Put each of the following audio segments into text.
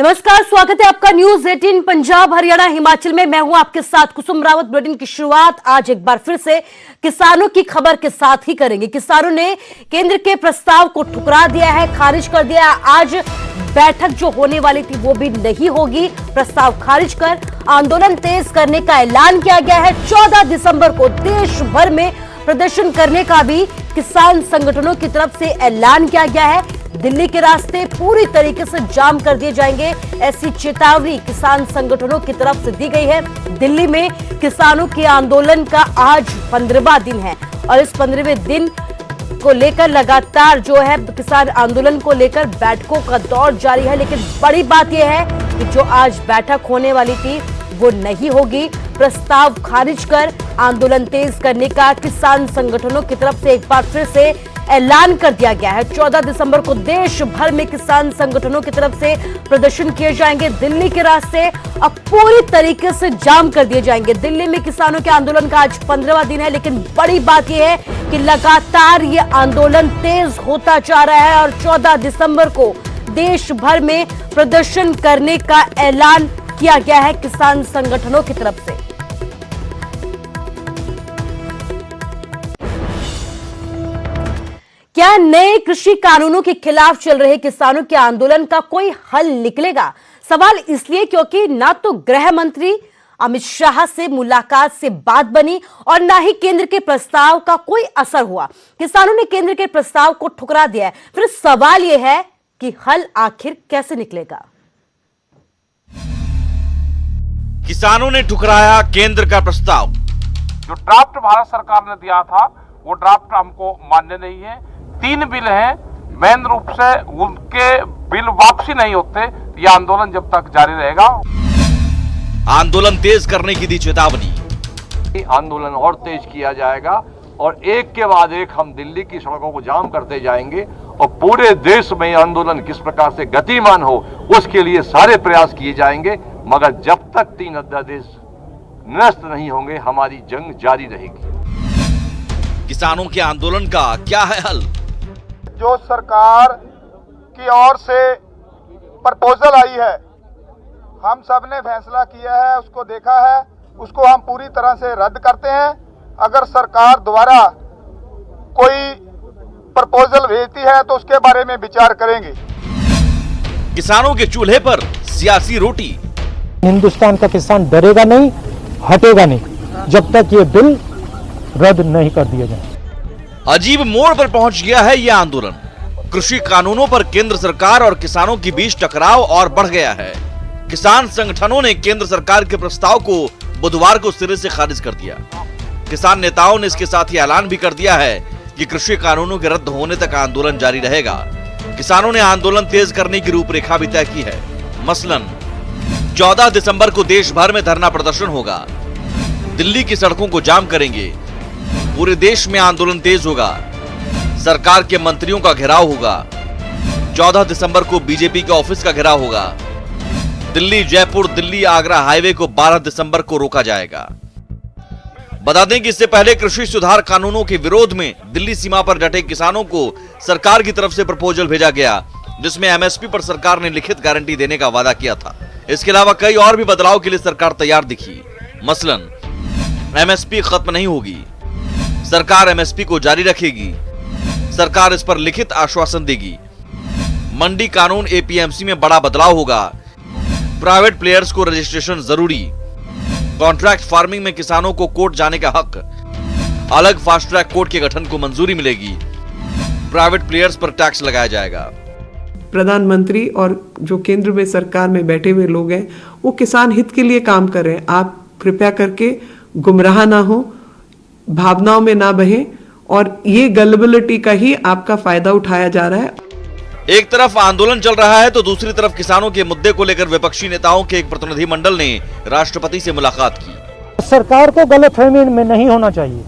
नमस्कार, स्वागत है आपका न्यूज 18 पंजाब हरियाणा हिमाचल में। मैं हूं आपके साथ कुसुम रावत। बुलेटिन की शुरुआत आज एक बार फिर से किसानों की खबर के साथ ही करेंगे। किसानों ने केंद्र के प्रस्ताव को ठुकरा दिया है, खारिज कर दिया है। आज बैठक जो होने वाली थी वो भी नहीं होगी। प्रस्ताव खारिज कर आंदोलन तेज करने का ऐलान किया गया है। 14 दिसंबर को देश भर में प्रदर्शन करने का भी किसान संगठनों की तरफ से ऐलान किया गया है। दिल्ली के रास्ते पूरी तरीके से जाम कर दिए जाएंगे, ऐसी चेतावनी किसान संगठनों की तरफ से दी गई है। दिल्ली में किसानों के आंदोलन का आज 15वां दिन है और इस 15वें दिन को लेकर लगातार जो है किसान आंदोलन को लेकर बैठकों का दौर जारी है। लेकिन बड़ी बात यह है कि जो आज बैठक होने वाली थी वो नहीं होगी। प्रस्ताव खारिज कर आंदोलन तेज करने का किसान संगठनों की तरफ से एक बार फिर से ऐलान कर दिया गया है। 14 दिसंबर को देश भर में किसान संगठनों की तरफ से प्रदर्शन किए जाएंगे। दिल्ली के रास्ते अब पूरी तरीके से जाम कर दिए जाएंगे। दिल्ली में किसानों के आंदोलन का आज 15वां दिन है, लेकिन बड़ी बात यह है कि लगातार ये आंदोलन तेज होता जा रहा है और 14 दिसंबर को देश भर में प्रदर्शन करने का ऐलान किया गया है किसान संगठनों की तरफ से। क्या नए कृषि कानूनों के खिलाफ चल रहे किसानों के आंदोलन का कोई हल निकलेगा? सवाल इसलिए क्योंकि ना तो गृह मंत्री अमित शाह से मुलाकात से बात बनी और ना ही केंद्र के प्रस्ताव का कोई असर हुआ। किसानों ने केंद्र के प्रस्ताव को ठुकरा दिया है। फिर सवाल यह है कि हल आखिर कैसे निकलेगा? किसानों ने ठुकराया केंद्र का प्रस्ताव। जो ड्राफ्ट भारत सरकार ने दिया था वो ड्राफ्ट हमको मान्य नहीं है। 3 बिल हैं, मेन रूप से उनके बिल वापसी नहीं होते, ये आंदोलन जब तक जारी रहेगा। आंदोलन तेज करने की दी चेतावनी। आंदोलन और तेज किया जाएगा और एक के बाद एक हम दिल्ली की सड़कों को जाम करते जाएंगे और पूरे देश में आंदोलन किस प्रकार से गतिमान हो उसके लिए सारे प्रयास किए जाएंगे। मगर जब तक 3 अध्यादेश निरस्त नहीं होंगे हमारी जंग जारी रहेगी। किसानों के आंदोलन का क्या है हल? जो सरकार की ओर से प्रपोजल आई है, हम सब ने फैसला किया है, उसको देखा है, उसको हम पूरी तरह से रद्द करते हैं। अगर सरकार दोबारा कोई प्रपोजल भेजती है तो उसके बारे में विचार करेंगे। किसानों के चूल्हे पर सियासी रोटी। हिंदुस्तान का किसान डरेगा नहीं, हटेगा नहीं जब तक ये बिल रद्द नहीं कर दिया जाए। अजीब मोड़ पर पहुंच गया है यह आंदोलन। कृषि कानूनों पर केंद्र सरकार और किसानों के बीच टकराव और बढ़ गया है। किसान संगठनों ने केंद्र सरकार के प्रस्ताव को बुधवार को सिरे से खारिज कर दिया। किसान नेताओं ने इसके साथ ही ऐलान भी कर दिया है कि कृषि कानूनों के रद्द होने तक आंदोलन जारी रहेगा। किसानों ने आंदोलन तेज करने की रूपरेखा भी तय की है। मसलन 14 दिसंबर को देश भर में धरना प्रदर्शन होगा। दिल्ली की सड़कों को जाम करेंगे। पूरे देश में आंदोलन तेज होगा। सरकार के मंत्रियों का घेराव होगा। 14 दिसंबर को बीजेपी के ऑफिस का घेराव होगा। दिल्ली जयपुर दिल्ली आगरा हाईवे को 12 दिसंबर को रोका जाएगा। बता दें कि इससे पहले कृषि सुधार कानूनों के विरोध में दिल्ली सीमा पर डटे किसानों को सरकार की तरफ से प्रपोजल भेजा गया, जिसमें एमएसपी पर सरकार ने लिखित गारंटी देने का वादा किया था। इसके अलावा कई और भी बदलाव के लिए सरकार तैयार दिखी। मसलन एमएसपी खत्म नहीं होगी, सरकार एमएसपी को जारी रखेगी, सरकार इस पर लिखित आश्वासन देगी। मंडी कानून एपीएमसी में बड़ा बदलाव होगा। प्राइवेट प्लेयर्स को रजिस्ट्रेशन जरूरी। कॉन्ट्रैक्ट फार्मिंग में किसानों को कोर्ट जाने का हक। अलग फास्ट ट्रैक कोर्ट के गठन को मंजूरी मिलेगी। प्राइवेट प्लेयर्स पर टैक्स लगाया जाएगा। प्रधानमंत्री और जो केंद्र में सरकार में बैठे हुए लोग हैं वो किसान हित के लिए काम कर रहे हैं। आप कृपया करके गुमराह ना हो, भावनाओं में ना बहें और ये गलबिलिटी का ही आपका फायदा उठाया जा रहा है। एक तरफ आंदोलन चल रहा है तो दूसरी तरफ किसानों के मुद्दे को लेकर विपक्षी नेताओं के एक प्रतिनिधि मंडल ने राष्ट्रपति से मुलाकात की। सरकार को गलतफहमी में नहीं होना चाहिए।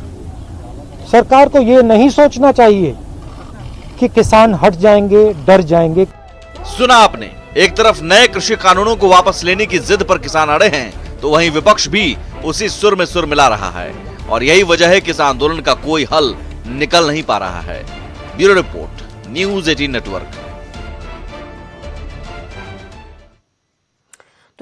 सरकार को ये नहीं सोचना चाहिए कि किसान हट जाएंगे, डर जाएंगे। सुना आपने, एक तरफ नए कृषि कानूनों को वापस लेने की जिद पर किसान अड़े हैं तो वहीं विपक्ष भी उसी सुर में सुर मिला रहा है और यही वजह है कि इस आंदोलन का कोई हल निकल नहीं पा रहा है। Bureau report, news 18 network.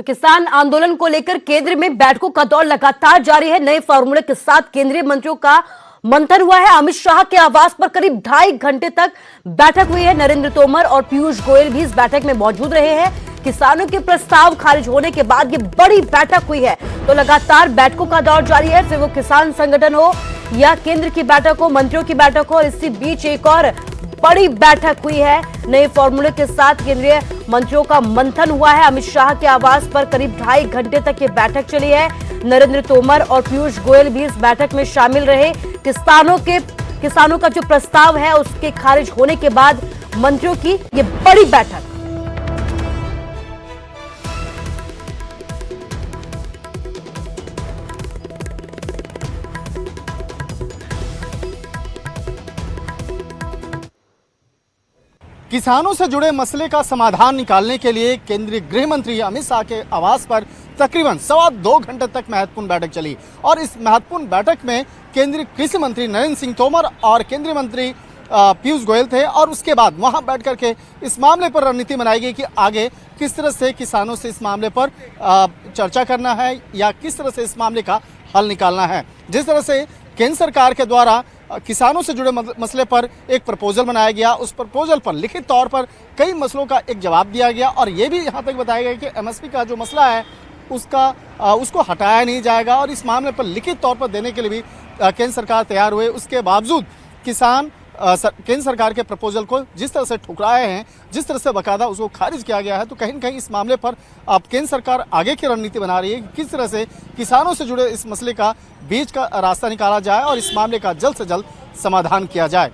तो किसान आंदोलन को लेकर केंद्र में बैठकों का दौर लगातार जारी है। नए फॉर्मूले के साथ केंद्रीय मंत्रियों का मंथन हुआ है। अमित शाह के आवास पर करीब 2.5 घंटे तक बैठक हुई है। नरेंद्र तोमर और पीयूष गोयल भी इस बैठक में मौजूद रहे हैं। किसानों के प्रस्ताव खारिज होने के बाद ये बड़ी बैठक हुई है। तो लगातार बैठकों का दौर जारी है, फिर वो किसान संगठन हो या केंद्र की बैठक हो, मंत्रियों की बैठक हो, और इसी बीच एक और बड़ी बैठक हुई है। नए फॉर्मूले के साथ केंद्रीय मंत्रियों का मंथन हुआ है। अमित शाह के आवास पर करीब 2.5 घंटे तक ये बैठक चली है। नरेंद्र तोमर और पीयूष गोयल भी इस बैठक में शामिल रहे। किसानों का जो प्रस्ताव है उसके खारिज होने के बाद मंत्रियों की ये बड़ी बैठक। किसानों से जुड़े मसले का समाधान निकालने के लिए केंद्रीय गृह मंत्री अमित शाह के आवास पर तकरीबन 2.25 घंटे तक महत्वपूर्ण बैठक चली और इस महत्वपूर्ण बैठक में केंद्रीय कृषि मंत्री नरेंद्र सिंह तोमर और केंद्रीय मंत्री पीयूष गोयल थे और उसके बाद वहां बैठ करके इस मामले पर रणनीति बनाई गई कि आगे किस तरह से किसानों से इस मामले पर चर्चा करना है या किस तरह से इस मामले का हल निकालना है। जिस तरह से केंद्र सरकार के द्वारा किसानों से जुड़े मसले पर एक प्रपोजल बनाया गया, उस प्रपोजल पर लिखित तौर पर कई मसलों का एक जवाब दिया गया और ये भी यहाँ तक बताया गया कि एमएसपी का जो मसला है उसको हटाया नहीं जाएगा और इस मामले पर लिखित तौर पर देने के लिए भी केंद्र सरकार तैयार हुए। उसके बावजूद किसान केंद्र सरकार के प्रपोजल को जिस तरह से ठुकराए हैं, जिस तरह से बाकायदा उसको खारिज किया गया है, तो कहीं न कहीं इस मामले पर अब केंद्र सरकार आगे की रणनीति बना रही है कि किस तरह से किसानों से जुड़े इस मसले का बीच का रास्ता निकाला जाए और इस मामले का जल्द से जल्द समाधान किया जाए।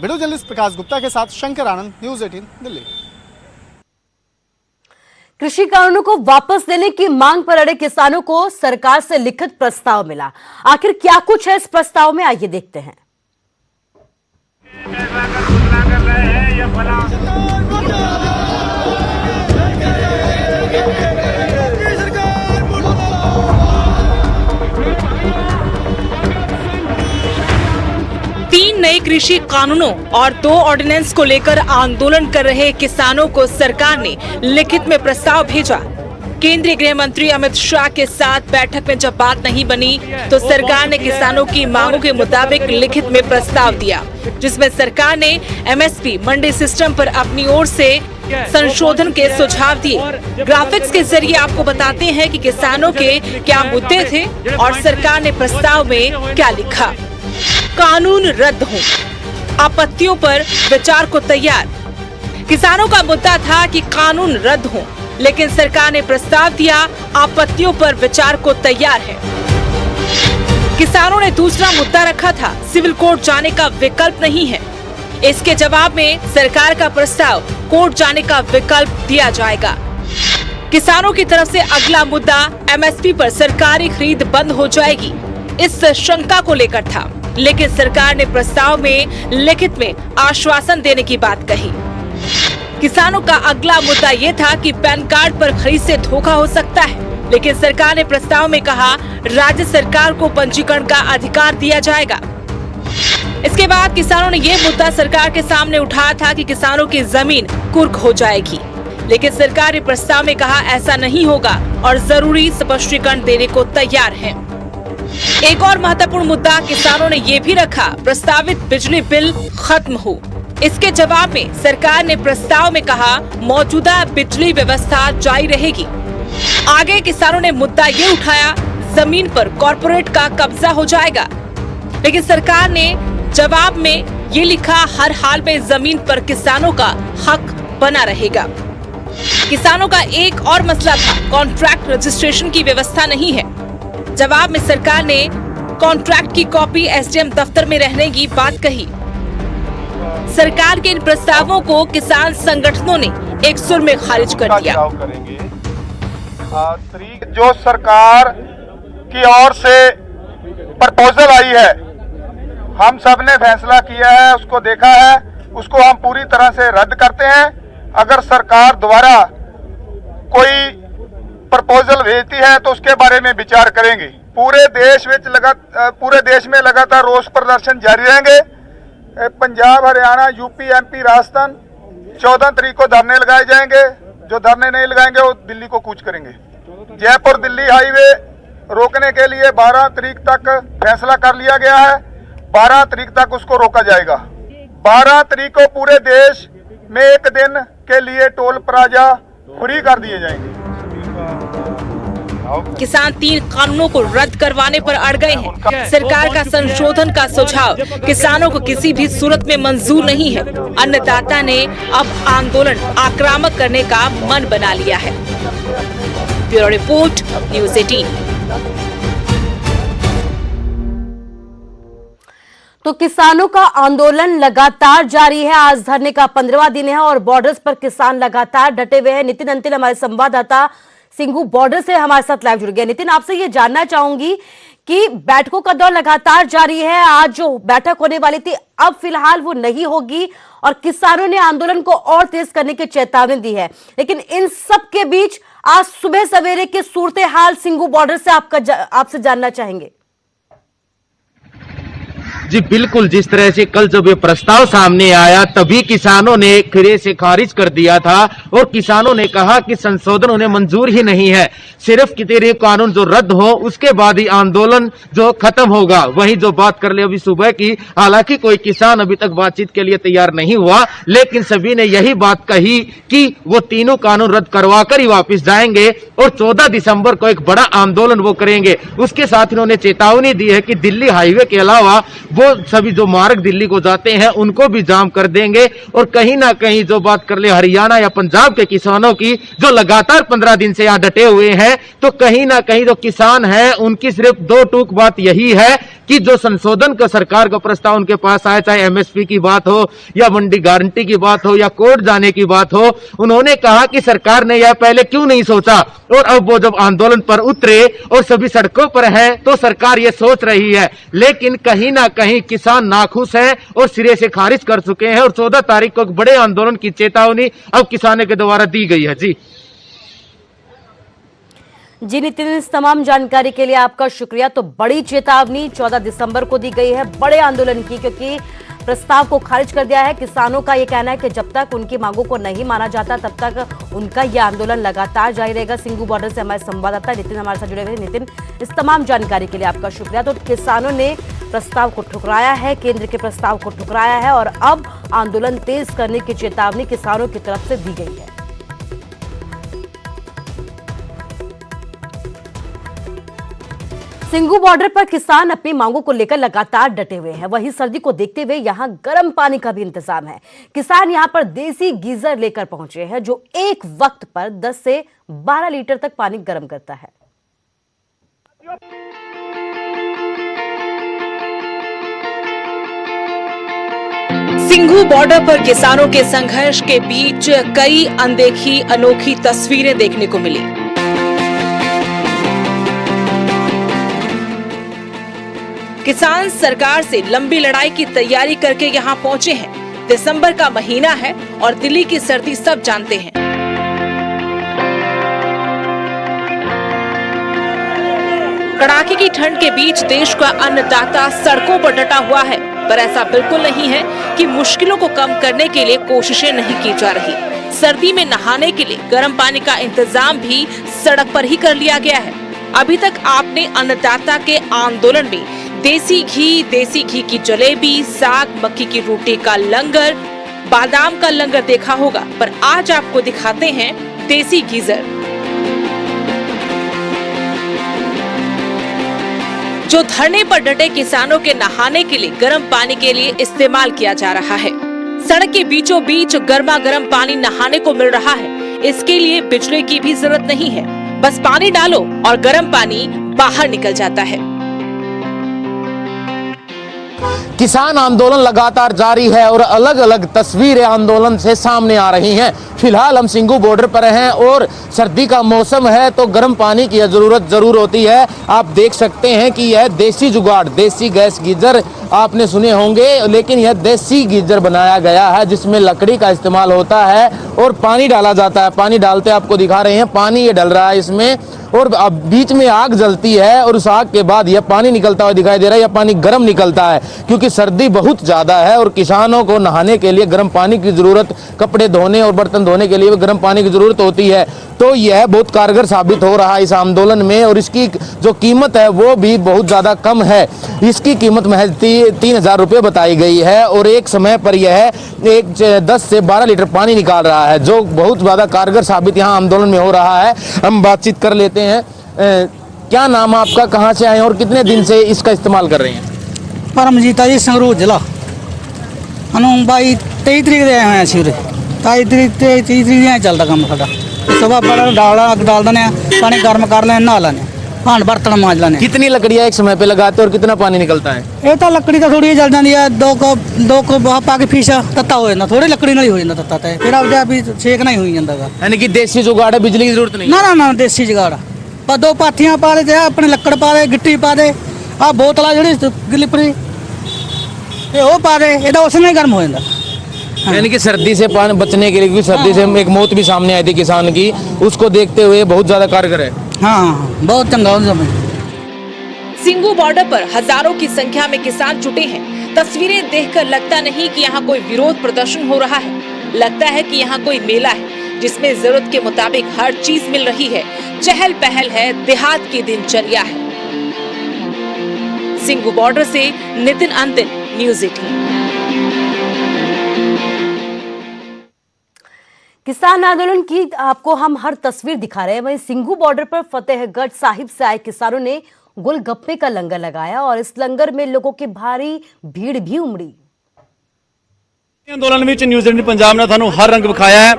वीडियो जर्नलिस्ट प्रकाश गुप्ता के साथ शंकर आनंद, न्यूज़ 18 दिल्ली। कृषि कानूनों को वापस लेने की मांग पर अड़े किसानों को सरकार से लिखित प्रस्ताव मिला। आखिर क्या कुछ है इस प्रस्ताव में, आइए देखते हैं। 3 नए कृषि कानूनों और 2 ऑर्डिनेंस को लेकर आंदोलन कर रहे किसानों को सरकार ने लिखित में प्रस्ताव भेजा। केंद्रीय गृह मंत्री अमित शाह के साथ बैठक में जब बात नहीं बनी तो सरकार ने किसानों की मांगों के मुताबिक लिखित में प्रस्ताव दिया, जिसमें सरकार ने एमएसपी मंडी सिस्टम पर अपनी ओर से संशोधन के सुझाव दिए। ग्राफिक्स के जरिए आपको बताते हैं कि किसानों के क्या मुद्दे थे और सरकार ने प्रस्ताव में क्या लिखा। कानून रद्द हो, आपत्तियों पर विचार को तैयार। किसानों का मुद्दा था कि कानून रद्द हो, लेकिन सरकार ने प्रस्ताव दिया, आपत्तियों पर विचार को तैयार है। किसानों ने दूसरा मुद्दा रखा था, सिविल कोर्ट जाने का विकल्प नहीं है। इसके जवाब में सरकार का प्रस्ताव कोर्ट जाने का विकल्प दिया जाएगा। किसानों की तरफ से अगला मुद्दा एमएसपी पर सरकारी खरीद बंद हो जाएगी, इस शंका को लेकर था, लेकिन सरकार ने प्रस्ताव में लिखित में आश्वासन देने की बात कही। किसानों का अगला मुद्दा ये था कि पैन कार्ड पर खरीद से धोखा हो सकता है, लेकिन सरकार ने प्रस्ताव में कहा राज्य सरकार को पंजीकरण का अधिकार दिया जाएगा। इसके बाद किसानों ने ये मुद्दा सरकार के सामने उठाया था कि किसानों की जमीन कुर्क हो जाएगी, लेकिन सरकार ने प्रस्ताव में कहा ऐसा नहीं होगा और जरूरी स्पष्टीकरण देने को तैयार है। एक और महत्वपूर्ण मुद्दा किसानों ने ये भी रखा, प्रस्तावित बिजली बिल खत्म हो। इसके जवाब में सरकार ने प्रस्ताव में कहा मौजूदा बिजली व्यवस्था जारी रहेगी। आगे किसानों ने मुद्दा ये उठाया जमीन पर कॉर्पोरेट का कब्जा हो जाएगा, लेकिन सरकार ने जवाब में ये लिखा हर हाल में जमीन पर किसानों का हक बना रहेगा। किसानों का एक और मसला था कॉन्ट्रैक्ट रजिस्ट्रेशन की व्यवस्था नहीं है। जवाब में सरकार ने कॉन्ट्रैक्ट की कॉपी एसडीएम दफ्तर में रहने की बात कही। सरकार के इन प्रस्तावों को किसान संगठनों ने एक सुर में खारिज कर दिया। जो सरकार की ओर से प्रपोजल आई है, हम सब ने फैसला किया है, उसको देखा है, उसको हम पूरी तरह से रद्द करते हैं। अगर सरकार दोबारा कोई प्रपोजल भेजती है तो उसके बारे में विचार करेंगे। पूरे देश में लगातार रोष प्रदर्शन जारी रहेंगे। पंजाब, हरियाणा, यूपी, एमपी, राजस्थान 14 तारीख को धरने लगाए जाएंगे। जो धरने नहीं लगाएंगे वो दिल्ली को कूच करेंगे। जयपुर दिल्ली हाईवे रोकने के लिए 12 तारीख तक फैसला कर लिया गया है। 12 तारीख तक उसको रोका जाएगा। 12 तारीख को पूरे देश में एक दिन के लिए टोल प्लाजा फ्री कर दिए जाएंगे। किसान 3 कानूनों को रद्द करवाने पर अड़ गए हैं। सरकार का संशोधन का सुझाव किसानों को किसी भी सूरत में मंजूर नहीं है। अन्नदाता ने अब आंदोलन आक्रामक करने का मन बना लिया है। Bureau report, news 18। तो किसानों का आंदोलन लगातार जारी है। आज धरने का 15वां दिन है और बॉर्डर्स पर किसान लगातार डटे हुए हैं। नितिन अंतिल हमारे संवाददाता सिंघू बॉर्डर से हमारे साथ लाइव जुड़ गए। नितिन, आपसे ये जानना चाहूंगी कि बैठकों का दौर लगातार जारी है। आज जो बैठक होने वाली थी अब फिलहाल वो नहीं होगी और किसानों ने आंदोलन को और तेज करने की चेतावनी दी है। लेकिन इन सब के बीच आज सुबह सवेरे के सूरत हाल सिंघू बॉर्डर से आपसे जानना चाहेंगे। जी बिल्कुल, जिस तरह से कल जब ये प्रस्ताव सामने आया तभी किसानों ने सिरे से खारिज कर दिया था और किसानों ने कहा कि संशोधन उन्हें मंजूर ही नहीं है। सिर्फ किसी कानून जो रद्द हो उसके बाद ही आंदोलन जो खत्म होगा। वहीं जो बात कर ले अभी सुबह की, हालांकि कोई किसान अभी तक बातचीत के लिए तैयार नहीं हुआ, लेकिन सभी ने यही बात कही कि वो तीनों कानून रद्द करवा कर ही वापिस जाएंगे और 14 दिसंबर को एक बड़ा आंदोलन वो करेंगे। उसके साथ इन्होंने चेतावनी दी है कि दिल्ली हाईवे के अलावा वो सभी जो मार्ग दिल्ली को जाते हैं उनको भी जाम कर देंगे। और कहीं ना कहीं जो बात कर ले हरियाणा या पंजाब के किसानों की, जो लगातार 15 दिन से यहाँ डटे हुए हैं, तो कहीं ना कहीं जो किसान हैं उनकी सिर्फ 2 टूक बात यही है कि जो संशोधन का सरकार का प्रस्ताव उनके पास आया, चाहे एमएसपी की बात हो या मंडी गारंटी की बात हो या कोर्ट जाने की बात हो, उन्होंने कहा कि सरकार ने यह पहले क्यों नहीं सोचा। और अब वो जब आंदोलन पर उतरे और सभी सड़कों पर है तो सरकार ये सोच रही है, लेकिन कहीं ना कहीं किसान नाखुश हैं और सिरे से खारिज कर चुके हैं। और 14 तारीख को एक बड़े आंदोलन की चेतावनी अब किसानों के द्वारा दी गई है। जी नितिन, इस तमाम जानकारी के लिए आपका शुक्रिया। तो बड़ी चेतावनी 14 दिसंबर को दी गई है बड़े आंदोलन की, क्योंकि प्रस्ताव को खारिज कर दिया है। किसानों का ये कहना है कि जब तक उनकी मांगों को नहीं माना जाता तब तक उनका यह आंदोलन लगातार जारी रहेगा। सिंघू बॉर्डर से हमारे संवाददाता नितिन हमारे साथ जुड़े हुए। नितिन, इस तमाम जानकारी के लिए आपका शुक्रिया। तो किसानों ने प्रस्ताव को ठुकराया है, केंद्र के प्रस्ताव को ठुकराया है और अब आंदोलन तेज करने की चेतावनी किसानों की तरफ से दी गई है। सिंघू बॉर्डर पर किसान अपनी मांगों को लेकर लगातार डटे हुए हैं। वहीं सर्दी को देखते हुए यहां गर्म पानी का भी इंतजाम है। किसान यहां पर देसी गीजर लेकर पहुंचे हैं जो एक वक्त पर 10 से 12 लीटर तक पानी गर्म करता है। सिंघू बॉर्डर पर किसानों के संघर्ष के बीच कई अनदेखी अनोखी तस्वीरें देखने को मिली। किसान सरकार से लंबी लड़ाई की तैयारी करके यहाँ पहुँचे हैं। दिसंबर का महीना है और दिल्ली की सर्दी सब जानते हैं। कड़ाके की ठंड के बीच देश का अन्नदाता सड़कों पर डटा हुआ है, पर ऐसा बिल्कुल नहीं है कि मुश्किलों को कम करने के लिए कोशिशें नहीं की जा रही। सर्दी में नहाने के लिए गर्म पानी का इंतजाम भी सड़क पर ही कर लिया गया है। अभी तक आपने अन्नदाता के आंदोलन में देसी घी की जलेबी, साग, मक्की की रोटी का लंगर, बादाम का लंगर देखा होगा, पर आज आपको दिखाते हैं देसी गीजर, जो धरने पर डटे किसानों के नहाने के लिए गर्म पानी के लिए इस्तेमाल किया जा रहा है। सड़क के बीचों बीच गर्मा गर्म पानी नहाने को मिल रहा है। इसके लिए बिजली की भी जरूरत नहीं है, बस पानी डालो और गर्म पानी बाहर निकल जाता है। किसान आंदोलन लगातार जारी है और अलग अलग तस्वीरें आंदोलन से सामने आ रही हैं। फिलहाल हम सिंघू बॉर्डर पर हैं और सर्दी का मौसम है तो गर्म पानी की जरूरत जरूर होती है। आप देख सकते हैं कि यह देसी जुगाड़, देसी गैस गीजर आपने सुने होंगे, लेकिन यह देसी गीजर बनाया गया है जिसमें लकड़ी का इस्तेमाल होता है और पानी डाला जाता है। पानी डालते आपको दिखा रहे हैं, पानी ये डल रहा है इसमें और अब बीच में आग जलती है और उस आग के बाद यह पानी निकलता हुआ दिखाई दे रहा है। यह पानी गर्म निकलता है क्योंकि सर्दी बहुत ज़्यादा है और किसानों को नहाने के लिए गर्म पानी की ज़रूरत, कपड़े धोने और बर्तन धोने के लिए गर्म पानी की ज़रूरत होती है। तो यह बहुत कारगर साबित हो रहा है इस आंदोलन में और इसकी जो कीमत है वो भी बहुत ज़्यादा कम है। इसकी कीमत महज 3,000 रुपये बताई गई है और एक समय पर यह 10 से 12 लीटर पानी निकाल रहा है, जो बहुत ज़्यादा कारगर साबित यहाँ आंदोलन में हो रहा है। हम बातचीत कर लेते हैं। क्या नाम आपका, कहाँ से आए और कितने दिन से इसका इस्तेमाल कर रहे हैं? परमजीता जी, संगरूर जिला। अनु भाई 23 तरीक ਦੇ ਆਏ ਹੋਏ ਅਸੀਂ ਉਰੇ। 23 ਤਰੀਕ ਚੱਲਦਾ ਕੰਮ ਸਾਡਾ। ਸੁਬਾਹ ਬੜਾ डाल देने, पानी गर्म कर लें, नहा लें, भांड बर्तन मांज लें। कितनी लकड़ियाँ एक समय पे लगाते हैं और कितना पानी निकलता है? ये तो लकड़ी तो थोड़ी जल जाती है, दो को पा के फीसा तत्ता हो जाता, थोड़ी लकड़ी नहीं हो जाता तत्ता तो फिर अब अभी सेकना ही हो जाता। यानी कि देसी जुगाड़ है, बिजली की जरूरत नहीं? ना देसी जुगाड़। पर 2 पाथियां पा दे, अपने लकड़ पा दे, गिट्टी पा दे, आ बोतल जी गिलिपरी वो पा दे, ये उसने ही गर्म हो जाता। यानी कि सर्दी से पानी बचने के लिए, क्योंकि सर्दी से एक मौत भी सामने आई थी किसान की, उसको देखते हुए बहुत ज्यादा कारगर है। हाँ, बहुत चंगा समय। सिंगू बॉर्डर पर हजारों की संख्या में किसान जुटे हैं। तस्वीरें देखकर लगता नहीं कि यहाँ कोई विरोध प्रदर्शन हो रहा है, लगता है कि यहाँ कोई मेला है जिसमें जरूरत के मुताबिक हर चीज मिल रही है। चहल पहल है, देहात की दिनचर्या है। सिंगू बॉर्डर से नितिन अंतिल, न्यूज़ 18। किसान आंदोलन की आपको हम हर तस्वीर दिखा रहे हैं। वहीं सिंघू बॉर्डर पर फतेहगढ़ साहिब से आए किसानों ने गोलगप्पे का लंगर लगाया और इस लंगर में लोगों की भारी भीड़ भी उमड़ी। ਅੰਦੋਲਨ ਵਿੱਚ ਨਿਊਜ਼ 18 ਪੰਜਾਬ ਨੇ ਤੁਹਾਨੂੰ ਹਰ ਰੰਗ ਵਿਖਾਇਆ ਹੈ।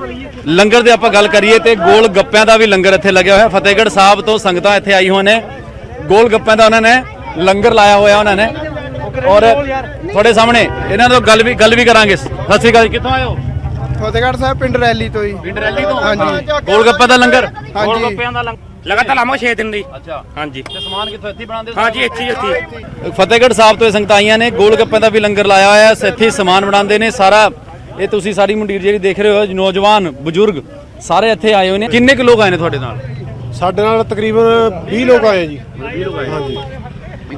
ਲੰਗਰ ਦੇ ਆਪਾਂ ਗੱਲ ਕਰੀਏ ਤੇ ਗੋਲ ਗੱਪਿਆਂ ਦਾ ਵੀ ਲੰਗਰ ਇੱਥੇ ਲੱਗਿਆ ਹੋਇਆ। ਫਤਿਹਗੜ੍ਹ ਸਾਹਿਬ ਤੋਂ ਸੰਗਤਾਂ ਇੱਥੇ ਆਈ ਹੋਈਆਂ ਨੇ। ਗੋਲ ਗੱਪਿਆਂ ਦਾ ਉਹਨਾਂ ਨੇ ਲੰਗਰ ਲਾਇਆ ਹੋਇਆ ਉਹਨਾਂ ਨੇ ਔਰ ਤੁਹਾਡੇ ਸਾਹਮਣੇ ਇਹਨਾਂ ਨਾਲ ਗੱਲ ਵੀ ਕਰਾਂਗੇ। ਸਤਿ ਸ਼੍ਰੀ ਅਕਾਲ, ਕਿੱਥੋਂ ਆਏ ਹੋ? ਫਤਿਹਗੜ੍ਹ ਸਾਹਿਬ ਪਿੰਡ ਰੈਲੀ ਤੋਂ ਹੀ। ਪਿੰਡ ਰੈਲੀ ਤੋਂ? ਹਾਂਜੀ। ਗੋਲ ਗੱਪਿਆਂ ਦਾ ਲੰਗਰ? ਗੋਲ ਗੱਪਿਆਂ ਦਾ ਲੰਗਰ ਲਗਾਤਾਰ ਲਾਮੋ 6 ਦਿਨ ਦੀ। ਅੱਛਾ, ਹਾਂਜੀ। ਤੇ ਸਮਾਨ ਕਿੱਥੋਂ ਇੱਥੇ ਬਣਾਉਂਦੇ ਹੋ? ਹਾਂਜੀ, ਇੱਥੇ। ਫਤਿਹਗੜ੍ਹ ਸਾਹਿਬ ਤੋਂ ਸੰਗਤਾਂ ਆਈਆਂ ਨੇ, ਗੋਲ ਗੱਪਿਆਂ ਦਾ ਵੀ ਲੰਗਰ ਲਾਇਆ ਹੋਇਆ ਹੈ। ਇੱਥੇ ਸਮਾਨ ਬਣਾਉਂਦੇ ਨੇ ਸਾਰਾ। ਇਹ ਤੁਸੀਂ ਸਾਰੀ ਮੰਡੀਰ ਜਿਹੜੀ ਦੇਖ ਰਹੇ ਹੋ, ਨੌਜਵਾਨ ਬਜ਼ੁਰਗ ਸਾਰੇ ਇੱਥੇ ਆਏ ਹੋਏ ਨੇ। ਕਿੰਨੇ ਕੁ ਲੋਕ ਆਏ ਨੇ ਤੁਹਾਡੇ ਨਾਲ? ਸਾਡੇ ਨਾਲ ਤਕਰੀਬਨ 20 ਲੋਕ ਆਏ ਜੀ। 20 ਲੋਕ ਆਏ। ਹਾਂਜੀ।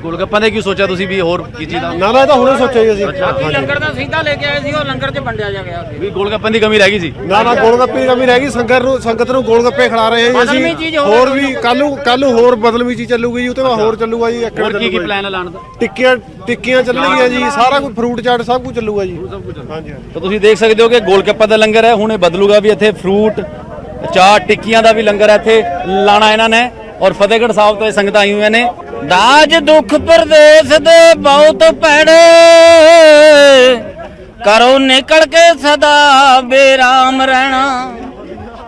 ਗੋਲਗੱਪਾਂ ਦੇ ਕਿਉਂ ਸੋਚਿਆ ਤੁਸੀਂ ਵੀ ਹੋਰ ਕੀ ਚੀਜ਼ ਦਾ? ਨਾ ਇਹ ਤਾਂ ਹੁਣੇ ਸੋਚਿਆ ਜੀ ਅਸੀਂ। ਲੰਗਰ ਦਾ ਸਿੱਧਾ ਲੈ ਕੇ ਆਏ ਸੀ, ਉਹ ਲੰਗਰ 'ਚ ਵੰਡਿਆ ਜਾ ਗਿਆ ਸੀ। ਵੀ ਗੋਲਗੱਪਾਂ ਦੀ ਕਮੀ ਰਹਿ ਗਈ ਸੀ? ਨਾ ਗੋਲਗੱਪੇ ਦੀ ਕਮੀ ਰਹਿ ਗਈ। ਸੰਗਤ ਨੂੰ ਗੋਲਗੱਪੇ ਖਿਲਾ ਰਹੇ ਹਾਂ ਜੀ ਅਸੀਂ। ਹੋਰ ਵੀ ਕੱਲ ਨੂੰ ਹੋਰ ਬਦਲਵੀਂ ਚੀਜ਼ ਚੱਲੂਗੀ ਜੀ, ਉਹ ਤੋਂ ਹੋਰ ਚੱਲੂਗਾ ਜੀ। ਹੋਰ ਕੀ ਪਲਾਨ ਹੈ ਲਾਣ ਦਾ? ਟਿੱਕੀਆਂ ਚੱਲਣਗੀਆਂ ਜੀ, ਸਾਰਾ ਕੁਝ, ਫਰੂਟ ਚਾਟ ਸਭ ਕੁਝ ਚੱਲੂਗਾ ਜੀ। ਹਾਂਜੀ। ਤਾਂ ਤੁਸੀਂ ਦੇਖ ਸਕਦੇ ਹੋ ਕਿ ਗੋਲਗੱਪਾਂ ਦਾ ਲੰਗਰ ਹੈ, ਹੁਣ ਇਹ ਬਦਲੂਗਾ ਵੀ। ਇੱਥੇ ਫਰੂਟ ਚਾਟ ਟਿੱਕੀਆਂ ਦਾ ਵੀ ਲੰਗਰ ਹੈ ਇੱਥੇ ਲਾਣਾ ਇਹਨਾਂ ਨੇ। ਔਰ ਫਤਿਹਗੜ੍ਹ ਸਾਹਿਬ ਤੋਂ ਇਹ ਸੰਗਤਾਂ ਆਈ ਹੋਈਆਂ ਨੇ। ਦਾਜ ਦੁੱਖ ਪ੍ਰਦੇਸ ਦੇ ਬਹੁਤ ਭੈੜੇ, ਕਰੋ ਨਿਕਲ ਕੇ ਸਦਾ ਬੇਰਾਮ ਰਹਿਣਾ।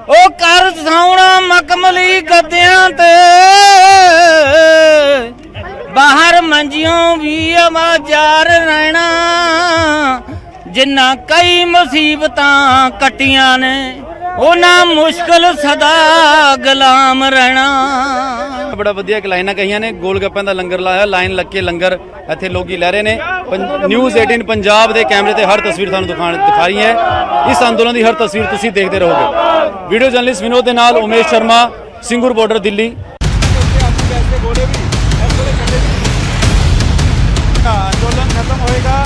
ਉਹ ਕਰ ਸੌਣਾ ਮਕਮਲੀ ਗੱਦਿਆਂ ਤੇ, ਬਾਹਰ ਮੰਜਿਓਂ ਵੀ ਆਵਾਜ਼ਾਰ ਰਹਿਣਾ। ਜਿੰਨਾ ਕਈ ਮੁਸੀਬਤਾਂ ਕੱਟੀਆਂ ਨੇ, ਉਹਨਾਂ ਮੁਸ਼ਕਲ ਸਦਾ ਗੁਲਾਮ ਰਹਿਣਾ। ਬੜਾ ਵਧੀਆ ਲਾਈਨਾਂ ਕਹੀਆਂ ਨੇ। ਗੋਲ ਗੱਪਿਆਂ ਦਾ ਲੰਗਰ ਲਾਇਆ, ਲਾਈਨ ਲੱਗ ਕੇ ਲੰਗਰ ਇੱਥੇ ਲੋਕੀ ਲੈ ਰਹੇ ਨੇ। ਨਿਊਜ਼ 18 ਪੰਜਾਬ ਦੇ ਕੈਮਰੇ ਤੇ ਹਰ ਤਸਵੀਰ ਤੁਹਾਨੂੰ ਦਿਖਾ ਰਹੀ ਹੈ। ਇਸ ਅੰਦੋਲਨ ਦੀ ਹਰ ਤਸਵੀਰ ਤੁਸੀਂ ਦੇਖਦੇ ਰਹੋਗੇ। ਵੀਡੀਓ ਜਰਨਲਿਸਟ ਵਿਨੋਦ ਦੇ ਨਾਲ ਉਮੇਸ਼ ਸ਼ਰਮਾ, ਸਿੰਘੂਰ ਬਾਰਡਰ, ਦਿੱਲੀ। आंदोलन खत्म होएगा।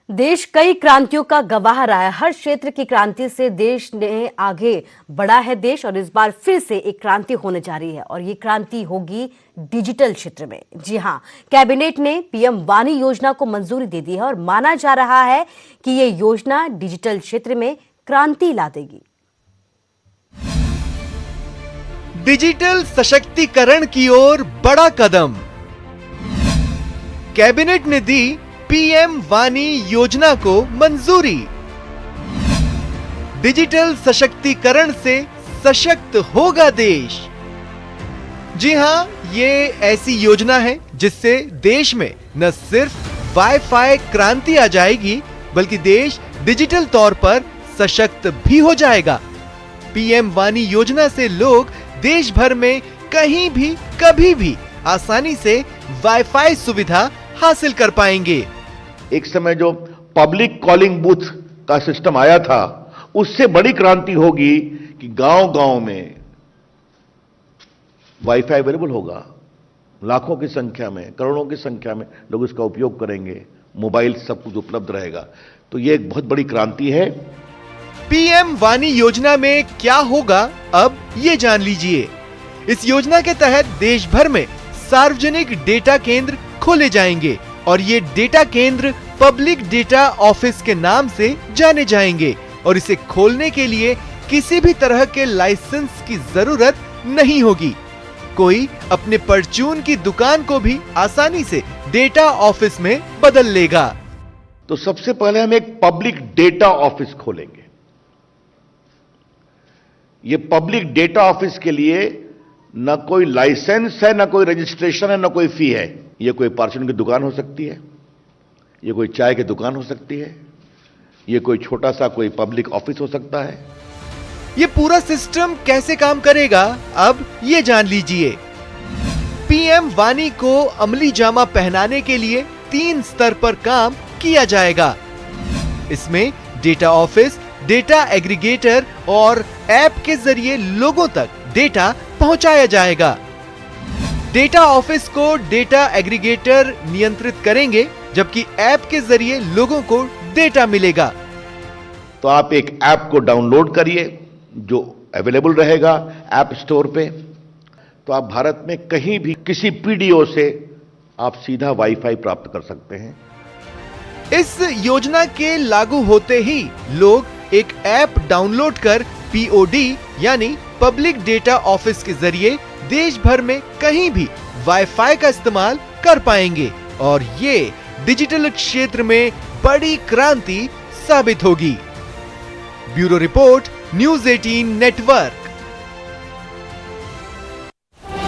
देश कई क्रांतियों का गवाह रहा है। हर क्षेत्र की क्रांति से देश ने आगे बढ़ा है देश, और इस बार फिर से एक क्रांति होने जा रही है और ये क्रांति होगी डिजिटल क्षेत्र में। जी हां, कैबिनेट ने पीएम वानी योजना को मंजूरी दे दी है और माना जा रहा है कि ये योजना डिजिटल क्षेत्र में क्रांति ला देगी। डिजिटल सशक्तिकरण की ओर बड़ा कदम। कैबिनेट ने दी पीएम वानी योजना को मंजूरी। डिजिटल सशक्तिकरण से सशक्त होगा देश। जी हां, ये ऐसी योजना है जिससे देश में न सिर्फ वाईफाई क्रांति आ जाएगी, बल्कि देश डिजिटल तौर पर सशक्त भी हो जाएगा। पीएम वानी योजना से लोग देश भर में कहीं भी कभी भी आसानी से वाईफाई सुविधा हासिल कर पाएंगे। एक समय जो पब्लिक कॉलिंग बूथ का सिस्टम आया था, उससे बड़ी क्रांति होगी कि गांव-गांव में वाईफाई अवेलेबल होगा। लाखों की संख्या में, करोड़ों की संख्या में लोग इसका उपयोग करेंगे, मोबाइल सब कुछ उपलब्ध रहेगा। तो यह एक बहुत बड़ी क्रांति है। पीएम वानी योजना में क्या होगा, अब ये जान लीजिए। इस योजना के तहत देश भर में सार्वजनिक डेटा केंद्र खोले जाएंगे और ये डेटा केंद्र पब्लिक डेटा ऑफिस के नाम से जाने जाएंगे और इसे खोलने के लिए किसी भी तरह के लाइसेंस की जरूरत नहीं होगी। कोई अपने परचून की दुकान को भी आसानी से डेटा ऑफिस में बदल लेगा। तो सबसे पहले हम एक पब्लिक डेटा ऑफिस खोलेंगे। ये पब्लिक डेटा ऑफिस के लिए न कोई लाइसेंस है, न कोई रजिस्ट्रेशन है, न कोई फी है। ये कोई परचून की दुकान हो सकती है, ये कोई चाय की दुकान हो सकती है, ये कोई छोटा सा कोई पब्लिक ऑफिस हो सकता है। ये पूरा सिस्टम कैसे काम करेगा, अब ये जान लीजिए। पीएम वानी को अमली जामा पहनाने के लिए 3 स्तर पर काम किया जाएगा। इसमें डेटा ऑफिस, डेटा एग्रीगेटर और ऐप के जरिए लोगों तक डेटा पहुंचाया जाएगा। डेटा ऑफिस को डेटा एग्रीगेटर नियंत्रित करेंगे, जबकि ऐप के जरिए लोगों को डेटा मिलेगा। तो आप एक ऐप को डाउनलोड करिए जो अवेलेबल रहेगा ऐप स्टोर पे। तो आप भारत में कहीं भी किसी पीडीओ से आप सीधा वाईफाई प्राप्त कर सकते हैं। इस योजना के लागू होते ही लोग एक ऐप डाउनलोड कर पीओडी यानी पब्लिक डेटा ऑफिस के जरिए देश भर में कहीं भी वाईफाई का इस्तेमाल कर पाएंगे और ये डिजिटल क्षेत्र में बड़ी क्रांति साबित होगी। Bureau report, news 18 network.